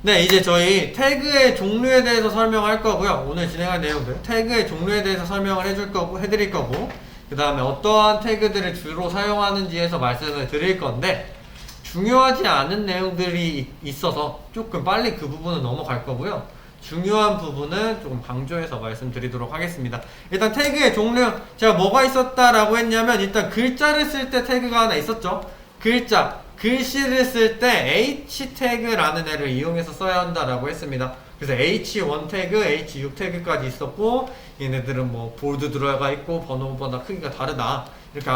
네, 이제 저희 태그의 종류에 대해서 설명할 거고요. 오늘 진행할 내용들 태그의 종류에 대해서 설명을 해드릴 거고, 그 다음에 어떠한 태그들을 주로 사용하는지에서 말씀을 드릴 건데, 중요하지 않은 내용들이 있어서 조금 빨리 그 부분은 넘어갈 거고요. 중요한 부분은 조금 강조해서 말씀드리도록 하겠습니다. 일단 태그의 종류, 제가 뭐가 있었다라고 했냐면, 일단 글자를 쓸 때 태그가 하나 있었죠. 글씨를 쓸 때 H 태그라는 애를 이용해서 써야 한다라고 했습니다. 그래서 H1 태그, H6 태그까지 있었고, 얘네들은 뭐 볼드 들어가 있고 번호보다 크기가 다르다, 이렇게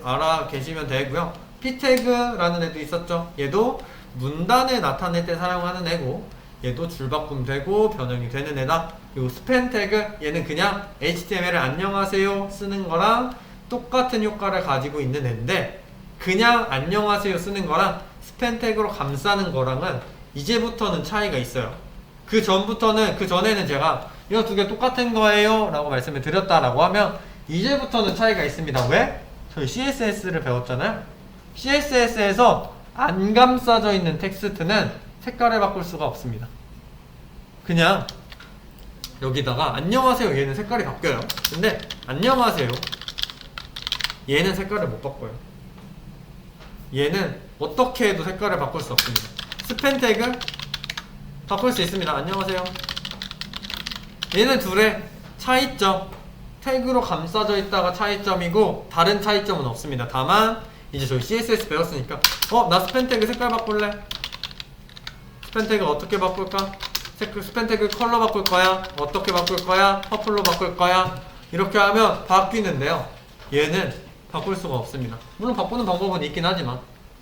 알아 계시면 되고요. P 태그라는 애도 있었죠. 얘도 문단을 나타낼 때 사용하는 애고, 얘도 줄바꿈 되고 변형이 되는 애다. 그리고 스팬 태그, 얘는 그냥 HTML을 안녕하세요 쓰는 거랑 똑같은 효과를 가지고 있는 애인데, 그냥 안녕하세요 쓰는 거랑 스팬 태그로 감싸는 거랑은 이제부터는 차이가 있어요. 그 전에는 제가 이거 두 개 똑같은 거예요 라고 말씀을 드렸다라고 하면, 이제부터는 차이가 있습니다. 왜? 저희 CSS를 배웠잖아요. CSS에서 안 감싸져 있는 텍스트는 색깔을 바꿀 수가 없습니다. 그냥 여기다가 안녕하세요, 얘는 색깔이 바뀌어요. 근데 안녕하세요, 얘는 색깔을 못 바꿔요. 얘는 어떻게 해도 색깔을 바꿀 수 없습니다. 스팬 태그 바꿀 수 있습니다. 안녕하세요. 얘는 둘의 차이점, 태그로 감싸져 있다가 차이점이고 다른 차이점은 없습니다. 다만 이제 저희 CSS 배웠으니까 나 스팬 태그 색깔 바꿀래? 스팬 태그 어떻게 바꿀까? 스팬 태그 컬러 바꿀 거야? 어떻게 바꿀 거야? 퍼플로 바꿀 거야? 이렇게 하면 바뀌는데요. 얘는 바꿀 수가 없습니다. 물론 바꾸는 방법은 있긴 하지만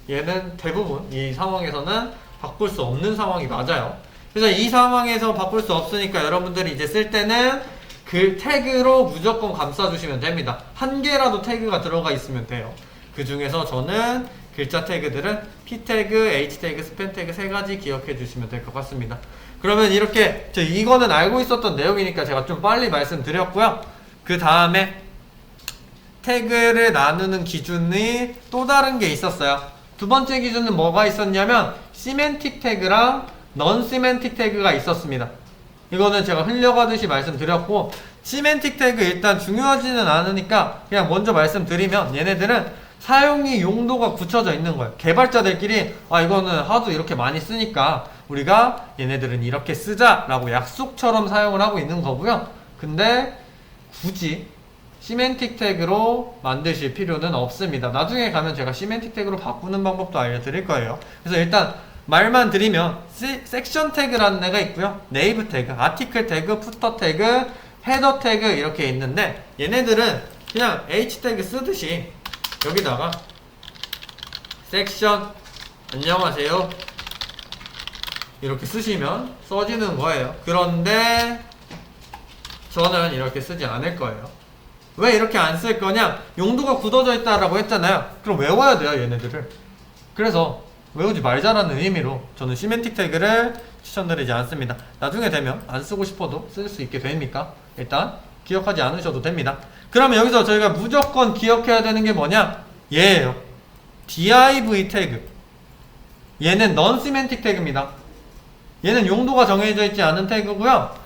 얘는 대부분 이 상황에서는 바꿀 수 없는 상황이 맞아요. 그래서 이 상황에서 바꿀 수 없으니까 여러분들이 이제 쓸 때는 그 태그로 무조건 감싸주시면 됩니다. 한 개라도 태그가 들어가 있으면 돼요. 그 중에서 저는 글자 태그들은 P 태그, H 태그, 스팬 태그 세 가지 기억해 주시면 될 것 같습니다. 그러면 이렇게 이거는 알고 있었던 내용이니까 제가 좀 빨리 말씀드렸고요. 그 다음에 태그를 나누는 기준이 또 다른 게 있었어요. 두 번째 기준은 뭐가 있었냐면 시멘틱 태그랑 넌 시멘틱 태그가 있었습니다. 이거는 제가 흘려가듯이 말씀드렸고, 시멘틱 태그 일단 중요하지는 않으니까 그냥 먼저 말씀드리면, 얘네들은 사용이 용도가 굳혀져 있는 거예요. 개발자들끼리 이거는 하도 이렇게 많이 쓰니까 우리가 얘네들은 이렇게 쓰자 라고 약속처럼 사용을 하고 있는 거고요. 근데 굳이 시멘틱 태그로 만드실 필요는 없습니다. 나중에 가면 제가 시멘틱 태그로 바꾸는 방법도 알려드릴 거예요. 그래서 일단 말만 드리면 섹션 태그라는 애가 있고요. 네이브 태그, 아티클 태그, 푸터 태그, 헤더 태그 이렇게 있는데, 얘네들은 그냥 H 태그 쓰듯이 여기다가 섹션 안녕하세요 이렇게 쓰시면 써지는 거예요. 그런데 저는 이렇게 쓰지 않을 거예요. 왜 이렇게 안 쓸 거냐? 용도가 굳어져 있다라고 했잖아요. 그럼 외워야 돼요, 얘네들을. 그래서 외우지 말자라는 의미로 저는 시멘틱 태그를 추천드리지 않습니다. 나중에 되면 안 쓰고 싶어도 쓸 수 있게 됩니까? 일단 기억하지 않으셔도 됩니다. 그러면 여기서 저희가 무조건 기억해야 되는 게 뭐냐? 얘예요. div 태그. 얘는 넌 시멘틱 태그입니다. 얘는 용도가 정해져 있지 않은 태그고요.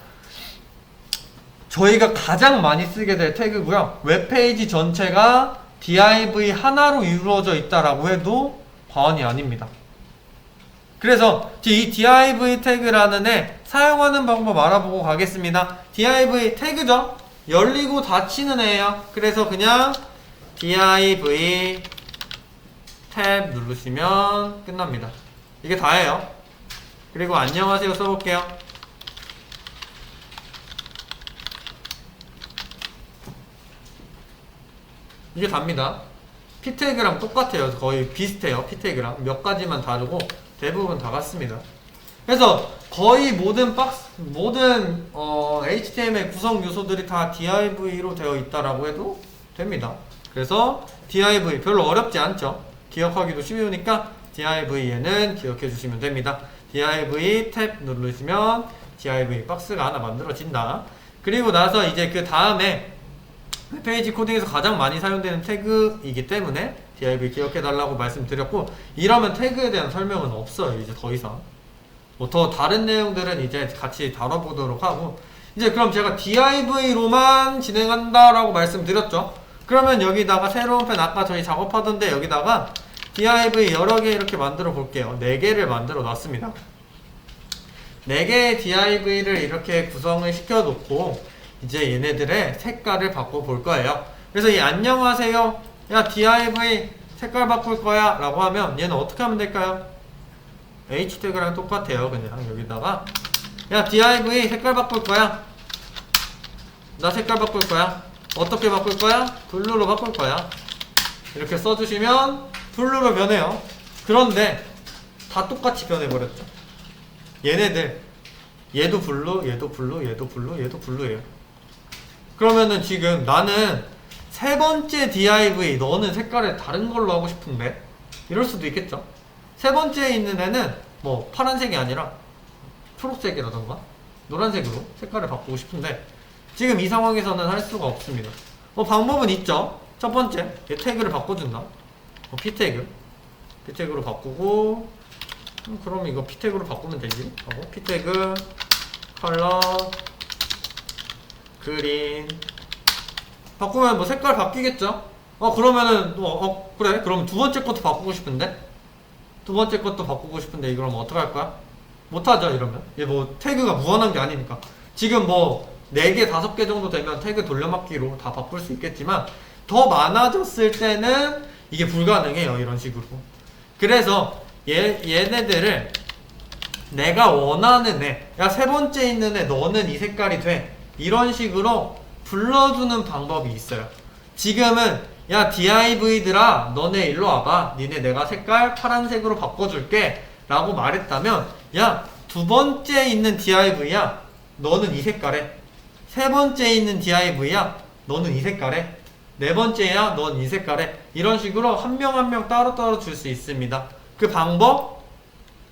저희가 가장 많이 쓰게 될 태그고요. 웹페이지 전체가 div 하나로 이루어져 있다라고 해도 과언이 아닙니다. 그래서 이 div 태그라는 애 사용하는 방법 알아보고 가겠습니다. div 태그죠? 열리고 닫히는 애예요. 그래서 그냥 div 탭 누르시면 끝납니다. 이게 다예요. 그리고 안녕하세요 써볼게요. 이게 답니다. P 태그랑 똑같아요. 거의 비슷해요. P 태그랑 몇 가지만 다르고 대부분 다 같습니다. 그래서 거의 모든 HTML 구성 요소들이 다 div로 되어 있다라고 해도 됩니다. 그래서 div 별로 어렵지 않죠. 기억하기도 쉬우니까 div에는 기억해 주시면 됩니다. div 탭 누르시면 div 박스가 하나 만들어진다. 그리고 나서 이제 그 다음에 웹페이지 코딩에서 가장 많이 사용되는 태그이기 때문에 div 기억해 달라고 말씀드렸고, 이러면 태그에 대한 설명은 없어요. 이제 더 이상 뭐 더 다른 내용들은 이제 같이 다뤄보도록 하고, 이제 그럼 제가 div로만 진행한다라고 말씀드렸죠. 그러면 여기다가 새로운 펜 아까 저희 작업하던데 여기다가 div 여러 개 이렇게 만들어 볼게요. 4개를 만들어 놨습니다. 4개의 div를 이렇게 구성을 시켜 놓고 이제 얘네들의 색깔을 바꿔 볼 거예요. 그래서 이 안녕하세요, 야 div 색깔 바꿀 거야 라고 하면 얘는 어떻게 하면 될까요? h 태그랑 똑같아요. 그냥 여기다가 야 div 색깔 바꿀 거야, 나 색깔 바꿀 거야, 어떻게 바꿀 거야? 블루로 바꿀 거야. 이렇게 써주시면 블루로 변해요. 그런데 다 똑같이 변해버렸죠. 얘네들 얘도 블루, 얘도 블루, 얘도 블루, 얘도 블루예요. 그러면은 지금 나는 세 번째 div 너는 색깔을 다른 걸로 하고 싶은데 이럴 수도 있겠죠. 세 번째에 있는 애는 뭐 파란색이 아니라 초록색이라던가 노란색으로 색깔을 바꾸고 싶은데 지금 이 상황에서는 할 수가 없습니다. 방법은 있죠. 첫 번째, 얘 태그를 바꿔준다. p 태그로 바꾸고, 그럼 이거 p 태그로 바꾸면 되지. 하고 p 태그 컬러 그린 바꾸면 뭐 색깔 바뀌겠죠. 그러면은 그래. 그럼 두 번째 것도 바꾸고 싶은데 이거 그럼 어떻게 할 거야? 못하죠. 이러면 얘 뭐 태그가 무한한 게 아니니까. 지금 뭐 4개, 5개 정도 되면 태그 돌려막기로 다 바꿀 수 있겠지만 더 많아졌을 때는 이게 불가능해요. 이런 식으로. 그래서 얘네들을 내가 원하는 애, 야 세 번째 있는 애 너는 이 색깔이 돼, 이런 식으로 불러주는 방법이 있어요. 지금은 야 div들아 너네 일로 와봐, 니네 내가 색깔 파란색으로 바꿔줄게 라고 말했다면 야 두 번째 있는 div야 너는 이 색깔에, 세 번째 있는 div야 너는 이 색깔에, 네 번째야 넌 이 색깔에, 이런 식으로 한 명 한 명 따로따로 줄 수 있습니다. 그 방법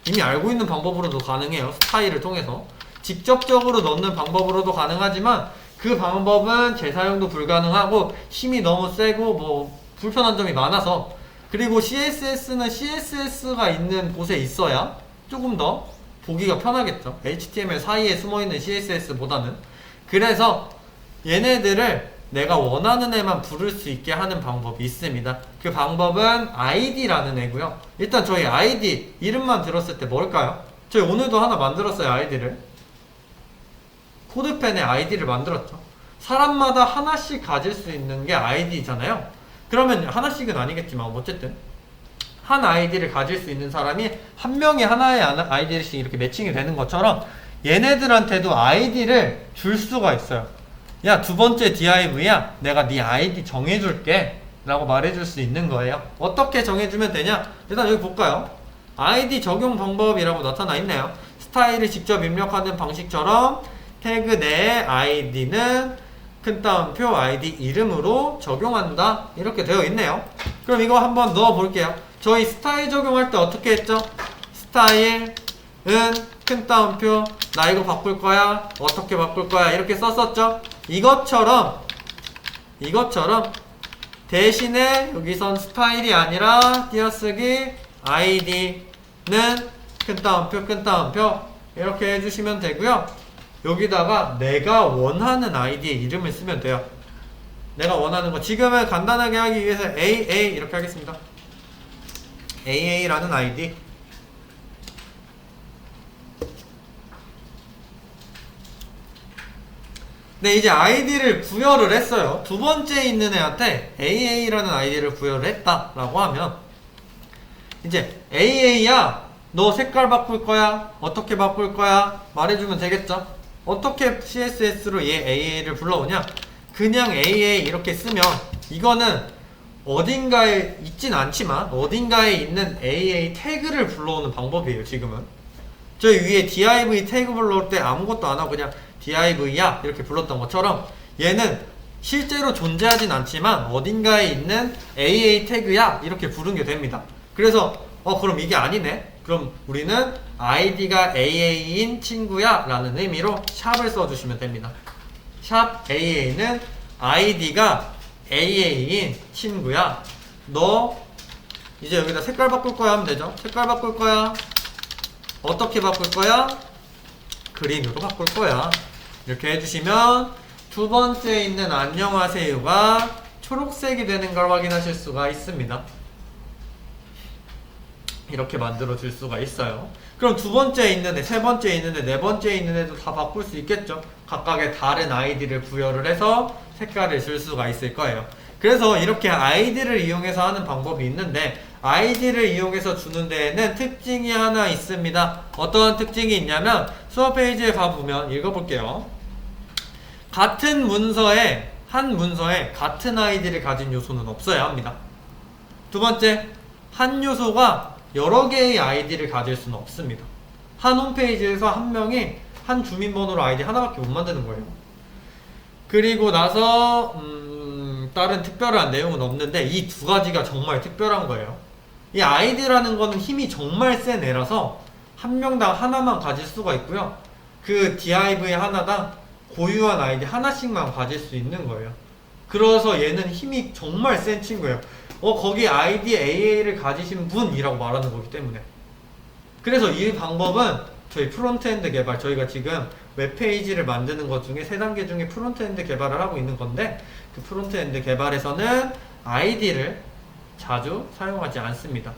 이미 알고 있는 방법으로도 가능해요. 스타일을 통해서 직접적으로 넣는 방법으로도 가능하지만 그 방법은 재사용도 불가능하고 힘이 너무 세고 뭐 불편한 점이 많아서, 그리고 CSS는 CSS가 있는 곳에 있어야 조금 더 보기가 편하겠죠. HTML 사이에 숨어있는 CSS보다는. 그래서 얘네들을 내가 원하는 애만 부를 수 있게 하는 방법이 있습니다. 그 방법은 id라는 애고요. 일단 저희 id 이름만 들었을 때 뭘까요? 저희 오늘도 하나 만들었어요. id를 코드펜에 id를 만들었죠. 사람마다 하나씩 가질 수 있는 게 id잖아요. 그러면 하나씩은 아니겠지만 어쨌든 한 id를 가질 수 있는 사람이 한 명이 하나의 id씩 이렇게 매칭이 되는 것처럼 얘네들한테도 id를 줄 수가 있어요. 야 두 번째 div야 내가 네 id 정해줄게 라고 말해줄 수 있는 거예요. 어떻게 정해주면 되냐? 일단 여기 볼까요? id 적용 방법이라고 나타나 있네요. 스타일을 직접 입력하는 방식처럼 태그 내의 id는 큰 따옴표 id 이름으로 적용한다, 이렇게 되어 있네요. 그럼 이거 한번 넣어 볼게요. 저희 스타일 적용할 때 어떻게 했죠? 스타일은 큰 따옴표 나 이거 바꿀 거야, 어떻게 바꿀 거야, 이렇게 썼었죠. 이것처럼 대신에 여기선 스타일이 아니라 띄어쓰기 id는 큰 따옴표 이렇게 해주시면 되고요. 여기다가 내가 원하는 id의 이름을 쓰면 돼요. 내가 원하는 거, 지금은 간단하게 하기 위해서 AA 이렇게 하겠습니다. AA라는 id. 네, 이제 id를 부여를 했어요. 두 번째 있는 애한테 AA라는 id를 부여를 했다라고 하면 이제 AA야 너 색깔 바꿀 거야, 어떻게 바꿀 거야 말해주면 되겠죠. 어떻게 CSS로 얘 AA를 불러오냐, 그냥 AA 이렇게 쓰면 이거는 어딘가에 있진 않지만 어딘가에 있는 AA 태그를 불러오는 방법이에요. 지금은 저희 위에 div 태그 불러올 때 아무것도 안 하고 그냥 div야 이렇게 불렀던 것처럼 얘는 실제로 존재하진 않지만 어딘가에 있는 AA 태그야 이렇게 부르게 됩니다. 그래서 그럼 이게 아니네, 그럼 우리는 id가 AA인 친구야 라는 의미로 샵을 써주시면 됩니다. 샵 AA는 id가 AA인 친구야, 너 이제 여기다 색깔 바꿀 거야 하면 되죠. 색깔 바꿀 거야 어떻게 바꿀 거야? 그린으로 바꿀 거야. 이렇게 해주시면 두 번째 있는 안녕하세요가 초록색이 되는 걸 확인하실 수가 있습니다. 이렇게 만들어 줄 수가 있어요. 그럼 두 번째 있는 애, 세 번째 있는 애, 네 번째 있는 애도 다 바꿀 수 있겠죠. 각각의 다른 아이디를 부여를 해서 색깔을 줄 수가 있을 거예요. 그래서 이렇게 아이디를 이용해서 하는 방법이 있는데, 아이디를 이용해서 주는 데에는 특징이 하나 있습니다. 어떠한 특징이 있냐면 수업 페이지에 가보면 읽어볼게요. 같은 문서에, 한 문서에 같은 아이디를 가진 요소는 없어야 합니다. 두 번째, 한 요소가 여러 개의 아이디를 가질 수는 없습니다. 한 홈페이지에서 한 명이 한 주민번호로 아이디 하나밖에 못 만드는 거예요. 그리고 나서 다른 특별한 내용은 없는데 이 두 가지가 정말 특별한 거예요. 이 아이디라는 거는 힘이 정말 센 애라서 한 명당 하나만 가질 수가 있고요. 그 div 하나당 고유한 아이디 하나씩만 가질 수 있는 거예요. 그래서 얘는 힘이 정말 센 친구예요. 거기 아이디 AA를 가지신 분이라고 말하는 거기 때문에. 그래서 이 방법은 저희 프론트엔드 개발, 저희가 지금 웹페이지를 만드는 것 중에 3단계 중에 프론트엔드 개발을 하고 있는 건데, 그 프론트엔드 개발에서는 아이디를 자주 사용하지 않습니다.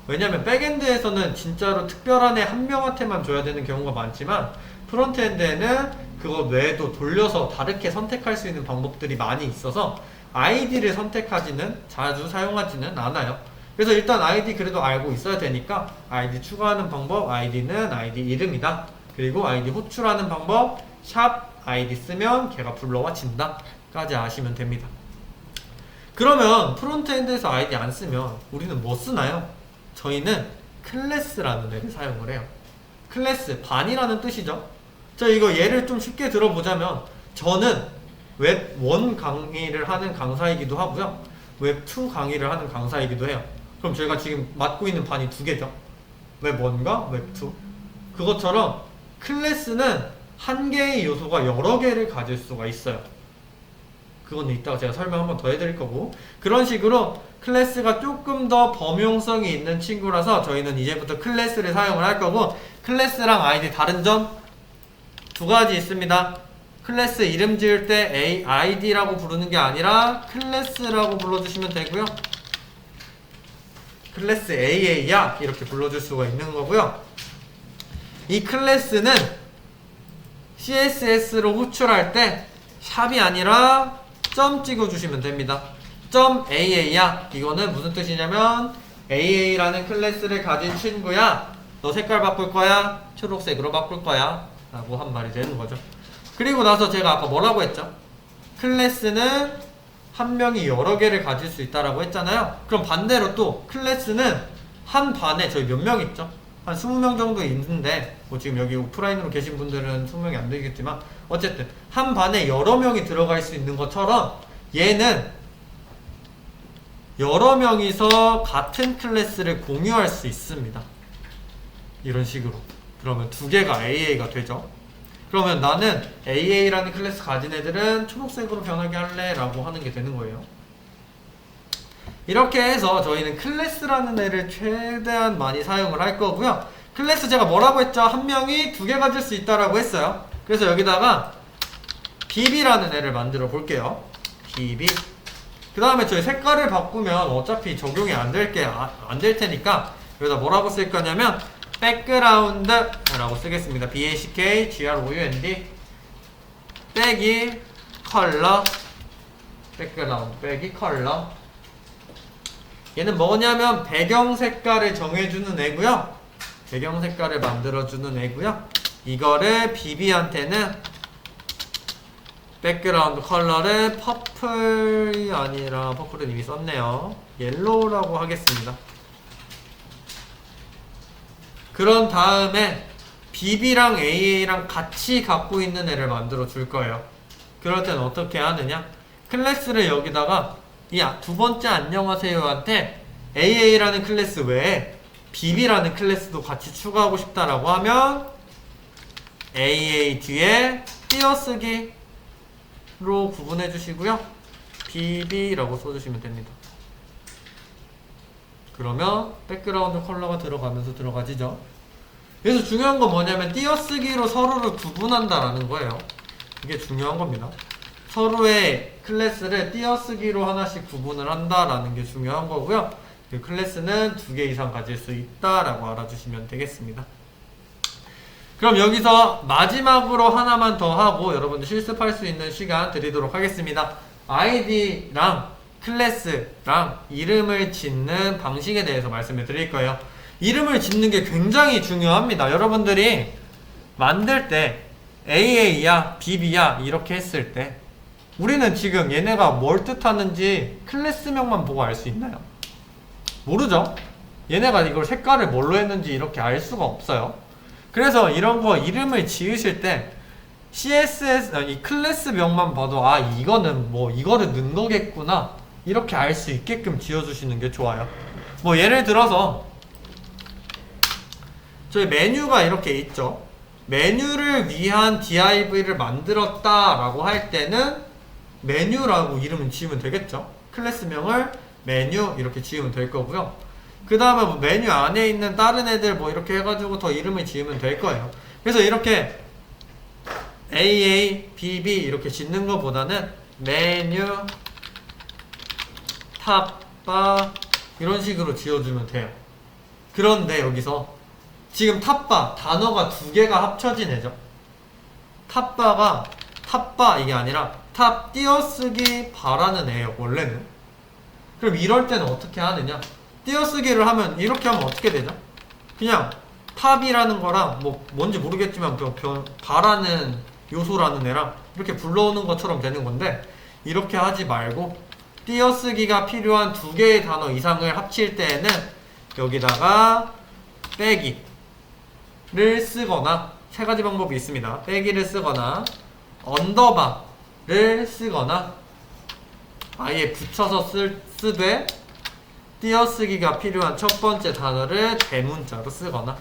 왜냐면 백엔드에서는 진짜로 특별한 애 한 명한테만 줘야 되는 경우가 많지만, 프론트엔드에는 그거 외에도 돌려서 다르게 선택할 수 있는 방법들이 많이 있어서 아이디를 선택하지는, 자주 사용하지는 않아요. 그래서 일단 아이디 그래도 알고 있어야 되니까 아이디 추가하는 방법, 아이디는 아이디 이름이다. 그리고 아이디 호출하는 방법, 샵 아이디 쓰면 걔가 불러와진다 까지 아시면 됩니다. 그러면 프론트엔드에서 아이디 안 쓰면 우리는 뭐 쓰나요? 저희는 클래스라는 애를 사용을 해요. 클래스, 반이라는 뜻이죠. 자, 이거 예를 좀 쉽게 들어보자면, 저는 웹 1 강의를 하는 강사이기도 하고요, 웹 2 강의를 하는 강사이기도 해요. 그럼 저희가 지금 맡고 있는 반이 두 개죠. 웹 1과 웹 2. 그것처럼 클래스는 한 개의 요소가 여러 개를 가질 수가 있어요. 그건 이따가 제가 설명 한번 더 해드릴 거고, 그런 식으로 클래스가 조금 더 범용성이 있는 친구라서 저희는 이제부터 클래스를 사용을 할 거고, 클래스랑 아이디 다른 점 두 가지 있습니다. 클래스 이름 지을 때 아이디라고 부르는 게 아니라 클래스라고 불러주시면 되고요. 클래스 AA야 이렇게 불러줄 수가 있는 거고요. 이 클래스는 CSS로 호출할 때 샵이 아니라 점 찍어주시면 됩니다. 점 AA야, 이거는 무슨 뜻이냐면 AA라는 클래스를 가진 친구야, 너 색깔 바꿀 거야? 초록색으로 바꿀 거야? 라고 한 말이 되는 거죠. 그리고 나서 제가 아까 뭐라고 했죠? 클래스는 한 명이 여러 개를 가질 수 있다라고 했잖아요. 그럼 반대로 또 클래스는 한 반에 저희 몇 명 있죠? 한 20명 정도 있는데, 뭐 지금 여기 오프라인으로 계신 분들은 20명이 안 되겠지만 어쨌든 한 반에 여러 명이 들어갈 수 있는 것처럼 얘는 여러 명이서 같은 클래스를 공유할 수 있습니다. 이런 식으로. 그러면 두 개가 AA가 되죠. 그러면 나는 AA라는 클래스 가진 애들은 초록색으로 변하게 할래 라고 하는 게 되는 거예요. 이렇게 해서 저희는 클래스라는 애를 최대한 많이 사용을 할 거고요. 클래스 제가 뭐라고 했죠? 한 명이 두 개 가질 수 있다라고 했어요. 그래서 여기다가 BB라는 애를 만들어 볼게요. BB. 그 다음에 저희 색깔을 바꾸면 어차피 적용이 안 될 테니까 여기다 뭐라고 쓸 거냐면 백그라운드 라고 쓰겠습니다. BACKGROUND 빼기 컬러, 백그라운드 빼기 컬러. 얘는 뭐냐면 배경 색깔을 정해주는 애고요, 배경 색깔을 만들어주는 애고요. 이거를 BB한테는 백그라운드 컬러를 퍼플이 아니라, 퍼플은 이미 썼네요, 옐로우라고 하겠습니다. 그런 다음에 BB랑 AA랑 같이 갖고 있는 애를 만들어 줄 거예요. 그럴 때는 어떻게 하느냐, 클래스를 여기다가 이 두 번째 안녕하세요한테 AA라는 클래스 외에 BB라는 클래스도 같이 추가하고 싶다라고 하면 AA 뒤에 띄어쓰기로 구분해 주시고요, BB라고 써주시면 됩니다. 그러면 백그라운드 컬러가 들어가면서 들어가지죠. 그래서 중요한 건 뭐냐면 띄어쓰기로 서로를 구분한다라는 거예요. 이게 중요한 겁니다. 서로의 클래스를 띄어쓰기로 하나씩 구분을 한다라는 게 중요한 거고요. 그 클래스는 2개 이상 가질 수 있다라고 알아주시면 되겠습니다. 그럼 여기서 마지막으로 하나만 더 하고 여러분들 실습할 수 있는 시간 드리도록 하겠습니다. 아이디랑 클래스랑 이름을 짓는 방식에 대해서 말씀을 드릴 거예요. 이름을 짓는 게 굉장히 중요합니다. 여러분들이 만들 때 AA야, BB야 이렇게 했을 때 우리는 지금 얘네가 뭘 뜻하는지 클래스명만 보고 알 수 있나요? 모르죠? 얘네가 이걸 색깔을 뭘로 했는지 이렇게 알 수가 없어요. 그래서 이런 거 이름을 지으실 때 CSS, 이 클래스명만 봐도 아 이거는 뭐 이거를 넣은 거겠구나 이렇게 알 수 있게끔 지어주시는 게 좋아요. 뭐 예를 들어서 저희 메뉴가 이렇게 있죠. 메뉴를 위한 div를 만들었다 라고 할 때는 메뉴라고 이름을 지으면 되겠죠. 클래스명을 메뉴 이렇게 지으면 될 거고요. 그 다음에 뭐 메뉴 안에 있는 다른 애들 뭐 이렇게 해가지고 더 이름을 지으면 될 거예요. 그래서 이렇게 AA, BB 이렇게 짓는 것보다는 메뉴, 탑바 이런 식으로 지어주면 돼요. 그런데 여기서 지금 탑바 단어가 2개가 합쳐진 애죠. 탑바 이게 아니라 탑 띄어쓰기 바라는 애예요 원래는. 그럼 이럴 때는 어떻게 하느냐, 띄어쓰기를 하면 이렇게 하면 어떻게 되죠? 그냥 탑이라는 거랑 뭐 뭔지 모르겠지만 바라는 요소라는 애랑 이렇게 불러오는 것처럼 되는 건데, 이렇게 하지 말고 띄어쓰기가 필요한 2개의 단어 이상을 합칠 때에는 여기다가 빼기를 쓰거나, 3가지 방법이 있습니다. 빼기를 쓰거나 언더바를 쓰거나 아예 붙여서 쓰되 띄어쓰기가 필요한 첫 번째 단어를 대문자로 쓰거나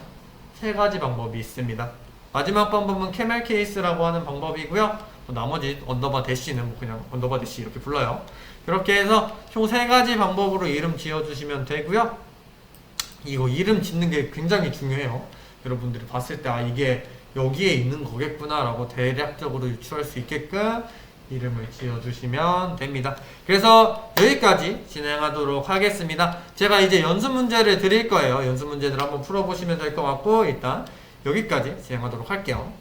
3가지 방법이 있습니다. 마지막 방법은 캐멜 케이스라고 하는 방법이고요. 나머지 언더바 대시는 뭐 그냥 언더바 대시 이렇게 불러요. 이렇게 해서 총 3가지 방법으로 이름 지어주시면 되고요. 이거 이름 짓는 게 굉장히 중요해요. 여러분들이 봤을 때 아 이게 여기에 있는 거겠구나 라고 대략적으로 유추할 수 있게끔 이름을 지어주시면 됩니다. 그래서 여기까지 진행하도록 하겠습니다. 제가 이제 연습 문제를 드릴 거예요. 연습 문제들 한번 풀어보시면 될 것 같고 일단 여기까지 진행하도록 할게요.